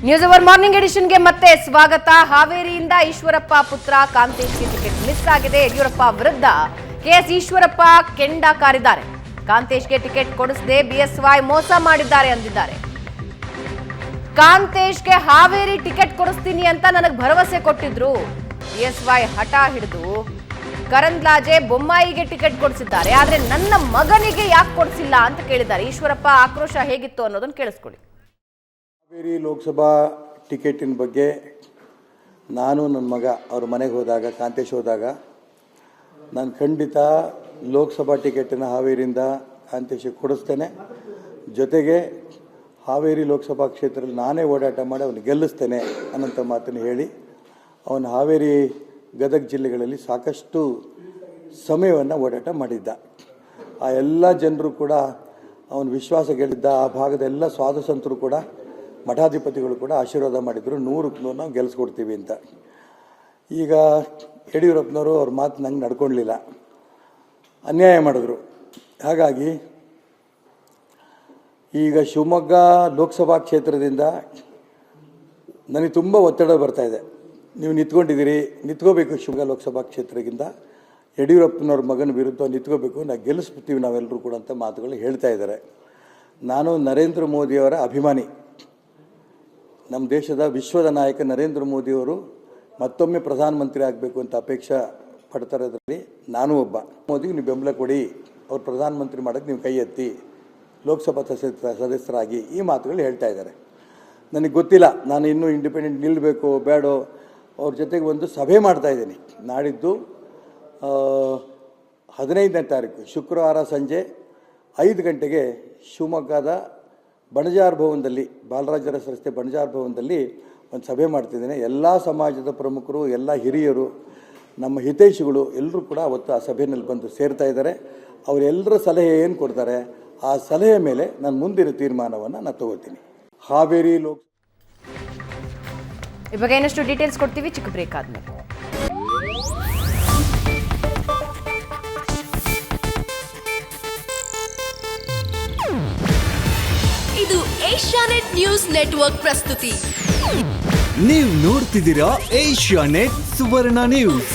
News hour morning ಎಡಿಷನ್ಗೆ ಮತ್ತೆ ಸ್ವಾಗತ. ಹಾವೇರಿಯಿಂದ ಈಶ್ವರಪ್ಪ ಪುತ್ರ ಕಾಂತೇಶ್ಗೆ ಟಿಕೆಟ್ ಮಿಸ್ ಆಗಿದೆ. ಯಡಿಯೂರಪ್ಪ ವಿರುದ್ಧ ಕೆಎಸ್ ಈಶ್ವರಪ್ಪ ಕೆಂಡ ಕಾರಿದ್ದಾರೆ. ಕಾಂತೇಶ್ಗೆ ಟಿಕೆಟ್ ಕೊಡಿಸದೆ ಬಿಎಸ್ವೈ ಮೋಸ ಮಾಡಿದ್ದಾರೆ ಅಂದಿದ್ದಾರೆ. ಕಾಂತೇಶ್ಗೆ ಹಾವೇರಿ ಟಿಕೆಟ್ ಕೊಡಿಸ್ತೀನಿ ಅಂತ ನನಗೆ ಭರವಸೆ ಕೊಟ್ಟಿದ್ರು. ಬಿಎಸ್ವೈ ಹಠ ಹಿಡಿದು ಕರಂದ್ಲಾಜೆ ಬೊಮ್ಮಾಯಿಗೆ ಟಿಕೆಟ್ ಕೊಡಿಸಿದ್ದಾರೆ. ಆದ್ರೆ ನನ್ನ ಮಗನಿಗೆ ಯಾಕೆ ಕೊಡಿಸಿಲ್ಲ ಅಂತ ಕೇಳಿದ್ದಾರೆ. ಈಶ್ವರಪ್ಪ ಆಕ್ರೋಶ ಹೇಗಿತ್ತು ಅನ್ನೋದನ್ನು ಕೇಳಿಸ್ಕೊಳ್ಳಿ. ಹಾವೇರಿ ಲೋಕಸಭಾ ಟಿಕೆಟಿನ ಬಗ್ಗೆ ನಾನು ನನ್ನ ಮಗ ಅವ್ರ ಮನೆಗೆ ಹೋದಾಗ, ಕಾಂತೇಶ್ ಹೋದಾಗ, ನಾನು ಖಂಡಿತ ಲೋಕಸಭಾ ಟಿಕೆಟನ್ನು ಹಾವೇರಿಯಿಂದ ಕಾಂತೇಶಿಗೆ ಕೊಡಿಸ್ತೇನೆ. ಜೊತೆಗೆ ಹಾವೇರಿ ಲೋಕಸಭಾ ಕ್ಷೇತ್ರದಲ್ಲಿ ನಾನೇ ಓಡಾಟ ಮಾಡಿ ಅವನು ಗೆಲ್ಲಿಸ್ತೇನೆ ಅನ್ನೋಂಥ ಮಾತನ್ನು ಹೇಳಿ ಅವನು ಹಾವೇರಿ ಗದಗ ಜಿಲ್ಲೆಗಳಲ್ಲಿ ಸಾಕಷ್ಟು ಸಮಯವನ್ನು ಓಡಾಟ ಮಾಡಿದ್ದ. ಆ ಎಲ್ಲ ಜನರು ಕೂಡ ಅವನು ವಿಶ್ವಾಸ ಗೆಲ್ಲಿದ್ದ. ಆ ಭಾಗದ ಎಲ್ಲ ಸಾಧುಸಂತರು ಕೂಡ, ಮಠಾಧಿಪತಿಗಳು ಕೂಡ ಆಶೀರ್ವಾದ ಮಾಡಿದರು, 100ಕ್ಕೆ 100 ನಾವು ಗೆಲ್ಲಿಸ್ಕೊಡ್ತೀವಿ ಅಂತ. ಈಗ ಯಡಿಯೂರಪ್ಪನವರು ಅವ್ರ ಮಾತು ನಂಗೆ ನಡ್ಕೊಳ್ಳಲಿಲ್ಲ, ಅನ್ಯಾಯ ಮಾಡಿದ್ರು. ಹಾಗಾಗಿ ಈಗ ಶಿವಮೊಗ್ಗ ಲೋಕಸಭಾ ಕ್ಷೇತ್ರದಿಂದ ನನಗೆ ತುಂಬ ಒತ್ತಡ ಬರ್ತಾ ಇದೆ. ನೀವು ನಿಂತ್ಕೊಂಡಿದ್ದೀರಿ, ನಿಂತ್ಕೋಬೇಕು. ಶಿವಮೊಗ್ಗ ಲೋಕಸಭಾ ಕ್ಷೇತ್ರದಿಂದ ಯಡಿಯೂರಪ್ಪನವ್ರ ಮಗನ ವಿರುದ್ಧ ನಿಂತ್ಕೋಬೇಕು, ನಾವು ಗೆಲ್ಲಿಸ್ಬಿಡ್ತೀವಿ ನಾವೆಲ್ಲರೂ ಕೂಡ ಅಂತ ಮಾತುಗಳು ಹೇಳ್ತಾ ಇದ್ದಾರೆ. ನಾನು ನರೇಂದ್ರ ಮೋದಿಯವರ ಅಭಿಮಾನಿ. ನಮ್ಮ ದೇಶದ ವಿಶ್ವದ ನಾಯಕ ನರೇಂದ್ರ ಮೋದಿಯವರು ಮತ್ತೊಮ್ಮೆ ಪ್ರಧಾನಮಂತ್ರಿ ಆಗಬೇಕು ಅಂತ ಅಪೇಕ್ಷೆ ಪಡ್ತಾರೋದ್ರಲ್ಲಿ ನಾನು ಒಬ್ಬ. ಮೋದಿಗೆ ನೀವು ಬೆಂಬಲ ಕೊಡಿ, ಅವ್ರು ಪ್ರಧಾನಮಂತ್ರಿ ಮಾಡೋಕ್ಕೆ ನೀವು ಕೈ ಎತ್ತಿ, ಲೋಕಸಭಾ ಸದಸ್ಯರಾಗಿ, ಈ ಮಾತುಗಳು ಹೇಳ್ತಾ ಇದ್ದಾರೆ. ನನಗೆ ಗೊತ್ತಿಲ್ಲ, ನಾನು ಇನ್ನೂ ಇಂಡಿಪೆಂಡೆಂಟ್ ನಿಲ್ಲಬೇಕು ಬೇಡೋ. ಅವ್ರ ಜೊತೆಗೆ ಒಂದು ಸಭೆ ಮಾಡ್ತಾಯಿದ್ದೀನಿ. ನಾಡಿದ್ದು 15ನೇ ತಾರೀಕು ಶುಕ್ರವಾರ ಸಂಜೆ 5 ಗಂಟೆಗೆ ಶಿವಮೊಗ್ಗದ ಬಣಜಾರ್ ಭವನದಲ್ಲಿ, ಬಾಲರಾಜರ ರಸ್ತೆ ಬಣಜಾರ್ ಭವನದಲ್ಲಿ ಒಂದು ಸಭೆ ಮಾಡ್ತಿದ್ದೇನೆ. ಎಲ್ಲ ಸಮಾಜದ ಪ್ರಮುಖರು, ಎಲ್ಲ ಹಿರಿಯರು, ನಮ್ಮ ಹಿತೈಷಿಗಳು ಎಲ್ಲರೂ ಕೂಡ ಅವತ್ತು ಆ ಸಭೆಯಲ್ಲಿ ಬಂದು ಸೇರ್ತಾ ಇದ್ದಾರೆ. ಅವರೆಲ್ಲರ ಸಲಹೆ ಏನು ಕೊಡ್ತಾರೆ, ಆ ಸಲಹೆ ಮೇಲೆ ನಾನು ಮುಂದಿನ ತೀರ್ಮಾನವನ್ನು ನಾನು ತಗೋತೀನಿ. ಹಾವೇರಿ ಈ ಬಗ್ಗೆ ಇನ್ನಷ್ಟು ಡೀಟೇಲ್ಸ್ ಕೊಡ್ತೀವಿ ಚಿಕ್ಕ ಬ್ರೇಕ್ ಆದ್ಮೇಲೆ. ಇದು ಏಷ್ಯಾನೆಟ್ ನ್ಯೂಸ್ ನೆಟ್ವರ್ಕ್ ಪ್ರಸ್ತುತಿ. ನೀವು ನೋಡ್ತಿದ್ದೀರಾ ಏಷ್ಯಾನೆಟ್ ಸುವರ್ಣ ನ್ಯೂಸ್.